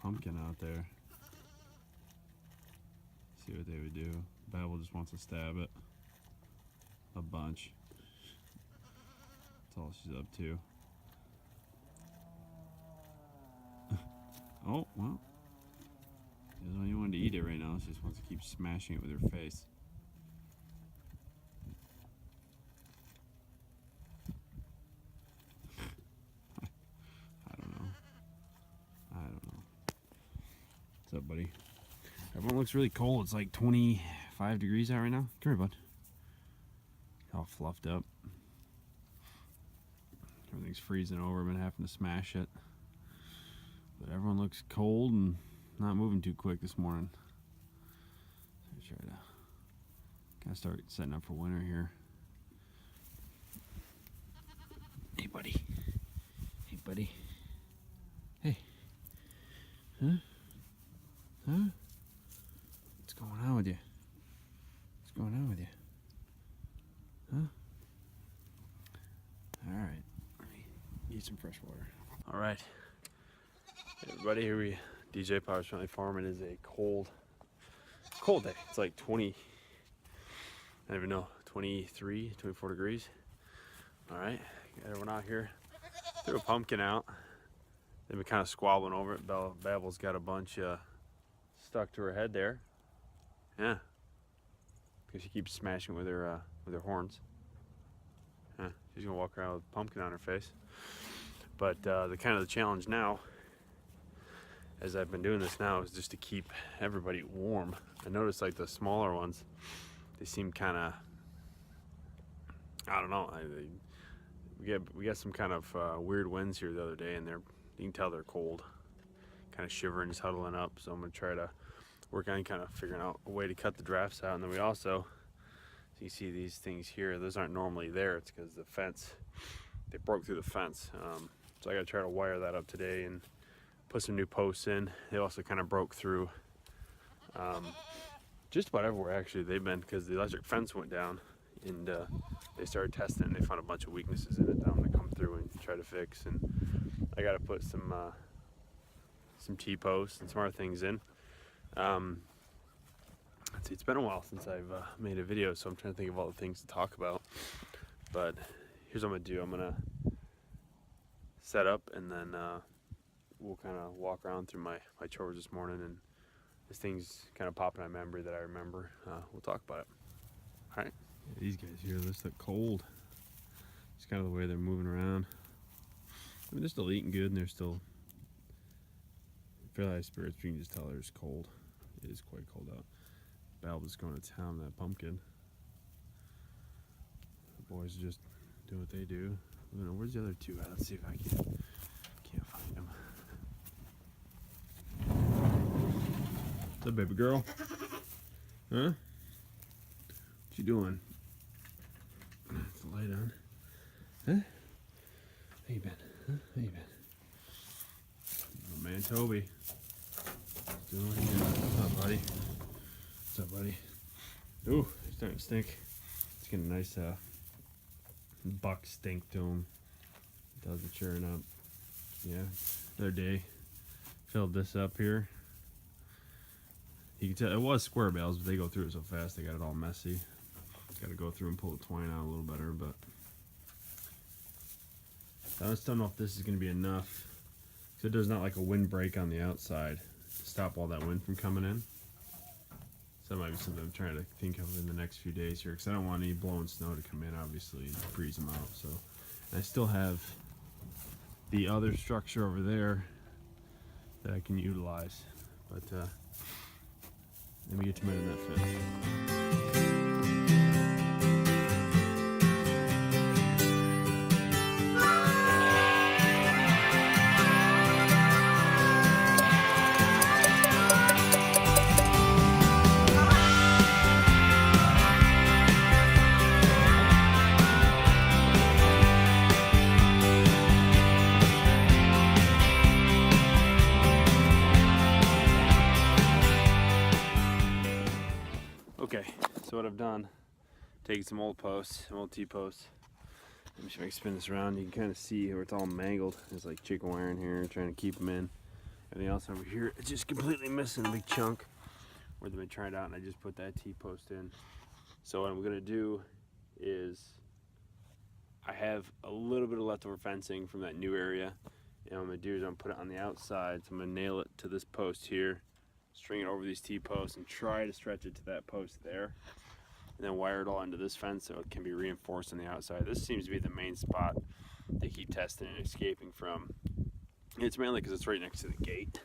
pumpkin out there. See what they would do. Babel just wants to stab it a bunch. That's all she's up to. Oh, well. She doesn't really want to eat it right now. She just wants to keep smashing it with her face. I don't know. What's up, buddy? Everyone looks really cold. It's like 25 degrees out right now. Come here, bud. All fluffed up. Everything's freezing over. I've been having to smash it. But everyone looks cold and not moving too quick this morning. So try to kind of start setting up for winter here. Hey, buddy. Hey, buddy. Hey. Huh? Huh? What's going on with you? What's going on with you? Huh? Alright. Let me get some fresh water. Alright. Hey everybody, here we DJ Powers Family Farm. It is a cold day. It's like 20, I don't even know, 23, 24 degrees. Alright, got everyone out here. Threw a pumpkin out. They've been kind of squabbling over it. Babel's got a bunch stuck to her head there. Yeah. Because she keeps smashing with her horns. Yeah, she's gonna walk around with a pumpkin on her face. But the challenge now, as I've been doing this now, is just to keep everybody warm. I noticed like the smaller ones, they seem kind of, I don't know. We got some kind of weird winds here the other day, and you can tell they're cold, kind of shivering, just huddling up. So I'm gonna try to work on kind of figuring out a way to cut the drafts out. And then we also, so you see these things here, those aren't normally there. It's because the fence, they broke through the fence. So I gotta try to wire that up today and put some new posts in. They also kind of broke through just about everywhere actually they've been, because the electric fence went down, and they started testing and they found a bunch of weaknesses in it that I'm gonna come through and try to fix. And I gotta put some T-posts and some other things in. Let's see, it's been a while since I've made a video, so I'm trying to think of all the things to talk about. But here's what I'm gonna do. I'm gonna set up, and then we'll kind of walk around through my chores this morning, and as things kind of pop in my memory that I remember, we'll talk about it. All right. Yeah, these guys here, they just look cold. It's kind of the way they're moving around. I mean, they're still eating good, and they're still fairly high spirits, but you can just tell they're just cold. It is quite cold out. Babel's going to town on that pumpkin. The boys are just doing what they do. I don't know, where's the other two at? Let's see if I can't find them. What's up, baby girl? Huh? What you doing? It's the light on. Huh? How you been? Huh? How you been? My man Toby. Doing what he does. What's up, buddy? What's up, buddy? Ooh, he's starting to stink. It's getting a nice buck stink to him. It does it cheering up. Yeah, the other day, filled this up here. You can tell it was square bales, but they go through it so fast they got it all messy. Got to go through and pull the twine out a little better, but I just don't know if this is going to be enough. So it does not like a windbreak on the outside to stop all that wind from coming in. So that might be something I'm trying to think of in the next few days here, because I don't want any blowing snow to come in, obviously, and freeze them out. So and I still have the other structure over there that I can utilize, but let me get to mending that fence. Okay, so what I've done, taking some old posts, some old T-posts. Let me see if I can spin this around. You can kind of see where it's all mangled. There's like chicken wire in here, trying to keep them in. Everything else over here, it's just completely missing a big chunk where they've been trying out, and I just put that T-post in. So what I'm gonna do is, I have a little bit of leftover fencing from that new area, and what I'm gonna do is I'm gonna put it on the outside. So I'm gonna nail it to this post here, string it over these T-posts, and try to stretch it to that post there, and then wire it all into this fence so it can be reinforced on the outside. This seems to be the main spot they keep testing and escaping from. It's mainly because it's right next to the gate.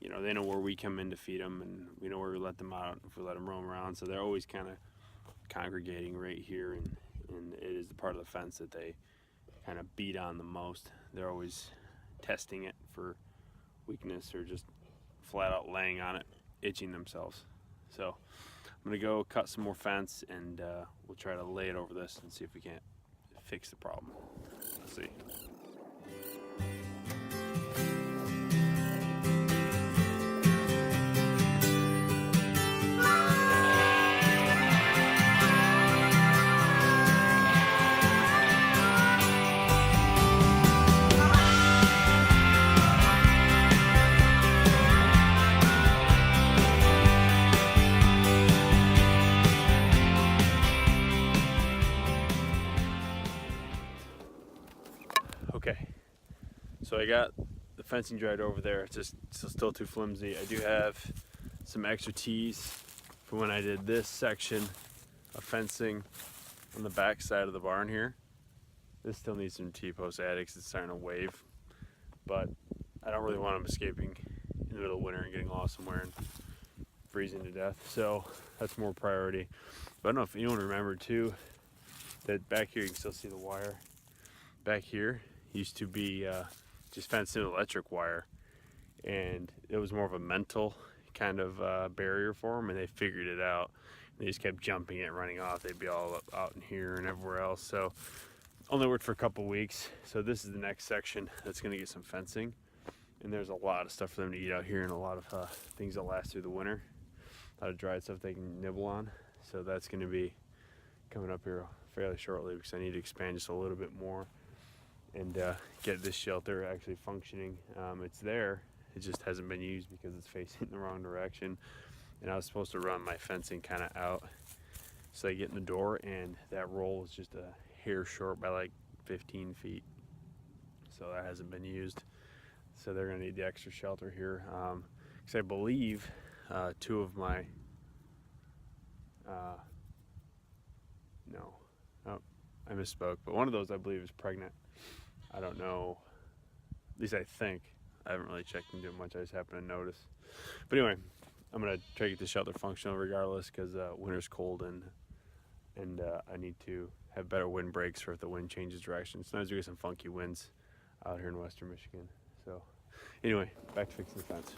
You know, they know where we come in to feed them, and we know where we let them out if we let them roam around. So they're always kind of congregating right here, and it is the part of the fence that they kind of beat on the most. They're always testing it for weakness or just flat out laying on it, itching themselves. So I'm gonna go cut some more fence, and we'll try to lay it over this and see if we can't fix the problem. Let's see. Okay, so I got the fencing dried over there. It's just still too flimsy. I do have some extra tees from when I did this section of fencing on the back side of the barn here. This still needs some T-post added because it's starting to wave, but I don't really want them escaping in the middle of winter and getting lost somewhere and freezing to death. So that's more priority. But I don't know if anyone remembered too that back here you can still see the wire. Back here used to be just fenced in electric wire, and it was more of a mental kind of barrier for them, and they figured it out. They just kept jumping it, running off. They'd be all up, out in here and everywhere else. So only worked for a couple weeks. So this is the next section that's going to get some fencing, and there's a lot of stuff for them to eat out here, and a lot of things that last through the winter. A lot of dried stuff they can nibble on. So that's going to be coming up here fairly shortly, because I need to expand just a little bit more and get this shelter actually functioning. It's there, it just hasn't been used because it's facing the wrong direction, and I was supposed to run my fencing kind of out so I get in the door, and that roll is just a hair short by like 15 feet, so that hasn't been used. So they're gonna need the extra shelter here, because I believe two of my I misspoke, but one of those I believe is pregnant. I don't know, at least I think. I haven't really checked into it much, I just happened to notice. But anyway, I'm gonna try to get the shelter functional regardless, because winter's cold, and I need to have better wind breaks for if the wind changes direction. Sometimes we get some funky winds out here in western Michigan. So anyway, back to fixing the fence.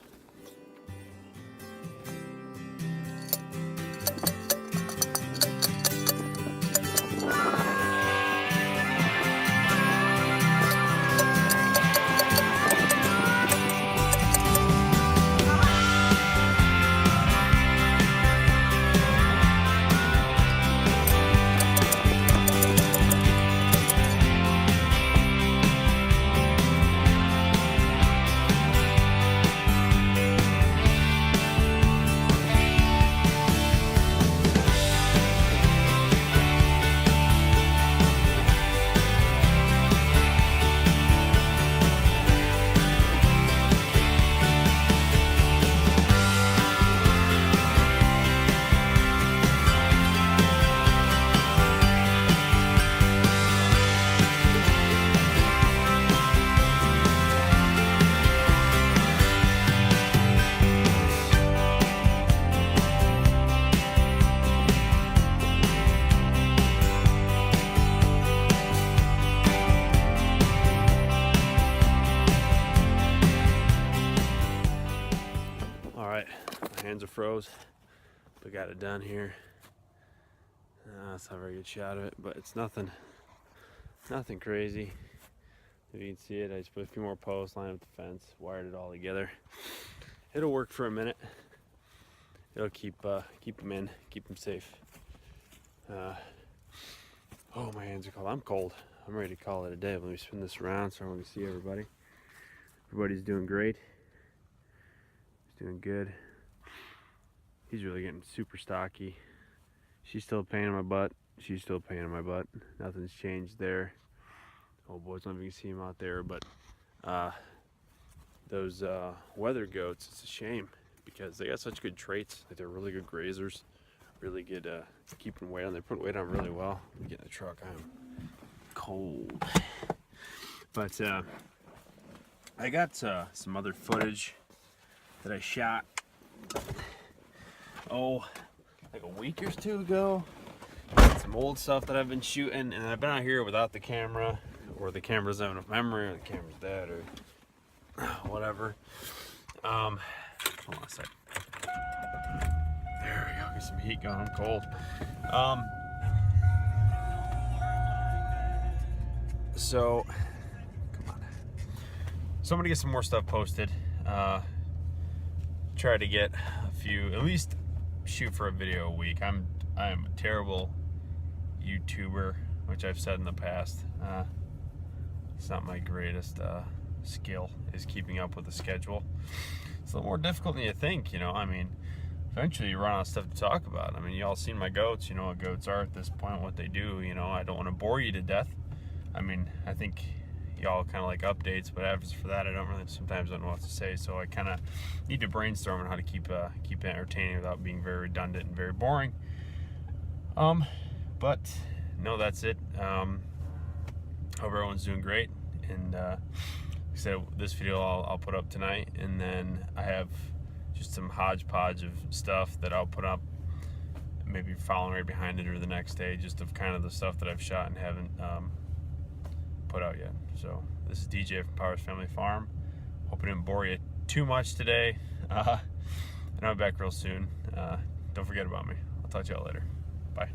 Hands are froze, but got it done here. That's not a very good shot of it, but it's nothing crazy. If you can see it, I just put a few more posts, lined up the fence, wired it all together. It'll work for a minute. It'll keep them in, keep them safe. Oh, my hands are cold. I'm cold. I'm ready to call it a day. Let me spin this around so I can see everybody. Everybody's doing great. doing good. He's really getting super stocky. She's still a pain in my butt. She's still a pain in my butt. Nothing's changed there. Oh boys, I don't know if you can see him out there, but those weather goats, it's a shame because they got such good traits. Like they're really good grazers, really good keeping weight on. They put weight on really well. Let me get in the truck. I'm cold. But I got some other footage that I shot, like a week or two ago. Some old stuff that I've been shooting, and I've been out here without the camera, or the camera's having enough memory, or the camera's dead, or whatever. Hold on a sec. There we go. Get some heat going. I'm cold. So, come on. So I'm gonna get some more stuff posted. Try to get a few, at least shoot for a video a week. I'm a terrible YouTuber, which I've said in the past. It's not my greatest skill, is keeping up with the schedule. It's a little more difficult than you think, you know. I mean, eventually you run out of stuff to talk about. I mean, y'all seen my goats, you know what goats are at this point, what they do, you know. I don't want to bore you to death. I mean, I think y'all kind of like updates, but after that, I don't really sometimes don't know what to say. So I kind of need to brainstorm on how to keep it entertaining without being very redundant and very boring. But no, that's it. Hope everyone's doing great. And like I said, this video I'll put up tonight, and then I have just some hodgepodge of stuff that I'll put up, maybe following right behind it or the next day, just of kind of the stuff that I've shot and haven't put out yet. So this is DJ from Powers Family Farm. Hope I didn't bore you too much today. And I'll be back real soon. Don't forget about me. I'll talk to y'all later. Bye.